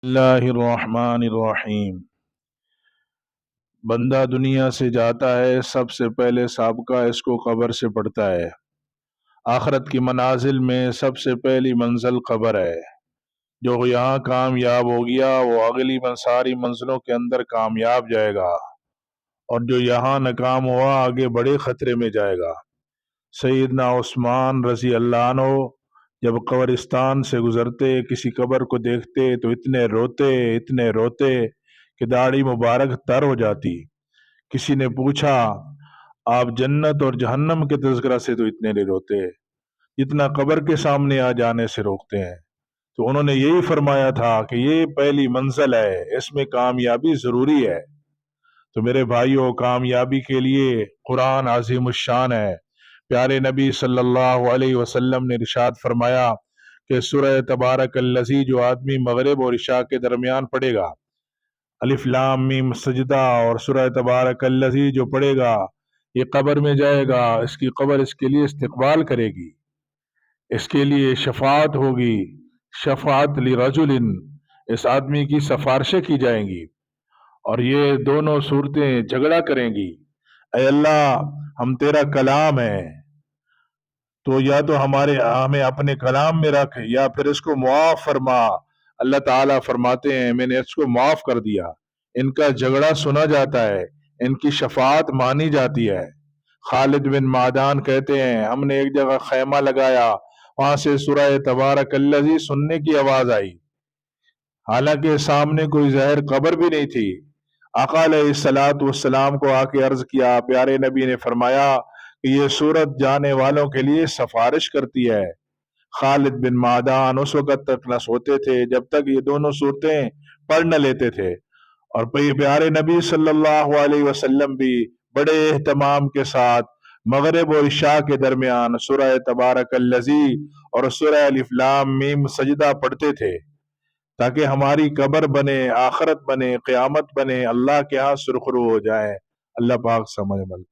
बिस्मिल्लाहिर्रहमानिर्रहीम। बंदा दुनिया से जाता है, सबसे पहले साबका इसको कब्र से पड़ता है। आखरत की मनाजिल में सबसे पहली मंजिल कब्र है। जो यहाँ कामयाब हो गया वो अगली सारी मंजिलों के अंदर कामयाब जाएगा, और जो यहाँ नाकाम हुआ आगे बड़े खतरे में जाएगा। सैयदना उस्मान रज़ी अल्लाह अन्हु जब कब्रिस्तान से गुजरते, किसी कब्र को देखते तो इतने रोते कि दाढ़ी मुबारक तर हो जाती। किसी ने पूछा, आप जन्नत और जहन्नम के तज़किरा से तो इतने नहीं रोते जितना कब्र के सामने आ जाने से रोकते हैं। तो उन्होंने यही फरमाया था कि ये पहली मंजिल है, इसमें कामयाबी जरूरी है। तो मेरे भाइयों, कामयाबी के लिए कुरान आज़ीमुश्शान है। प्यारे नबी सल्लल्लाहु अलैहि वसल्लम ने इरशाद फरमाया कि सूरह तबारकल्लज़ी जो आदमी मगरिब और इशा के दरमियान पढ़ेगा, अलिफ लाम मीम सजदा और सूरह तबारकल्लज़ी जो पढ़ेगा, ये कब्र में जाएगा, इसकी कब्र इसके लिए इस्तकबाल करेगी, इसके लिए शफात होगी। शफात लिरजुलिन, इस आदमी की सिफारिशें की जाएंगी, और ये दोनों सूरतें झगड़ा करेंगी। ऐ अल्लाह, हम तेरा कलाम है, तो या तो हमें अपने कलाम में रख, या फिर इसको मुआफ फरमा। अल्लाह ताला फरमाते हैं, मैंने इसको माफ कर दिया, इनका झगड़ा सुना जाता है, इनकी शफात मानी जाती है। खालिद बिन मादान कहते हैं, हमने एक जगह खैमा लगाया, वहां से सूरह तबारकल्लज़ी सुनने की आवाज आई, हालांकि सामने कोई ज़ाहिर कब्र भी नहीं थी। आका अलैहिस्सलातु वस्सलाम को आके अर्ज किया, प्यारे नबी ने फरमाया कि ये सूरत जाने वालों के लिए सिफारिश करती है। खालिद बिन मादान उस वक्त तक न सोते थे जब तक ये दोनों सूरतें पढ़ न लेते थे, और प्यारे नबी सल्लल्लाहु अलैहि वसल्लम भी बड़े एहतमाम के साथ मगरिब और इशा के दरमियान सूरह तबारकल्लज़ी और सूरह अलिफ लाम मीम सजदा पढ़ते थे, ताकि हमारी कब्र बने, आखरत बने, क़यामत बने, अल्लाह के यहाँ सुरखरू हो जाए। अल्लाह पाक समझ अमल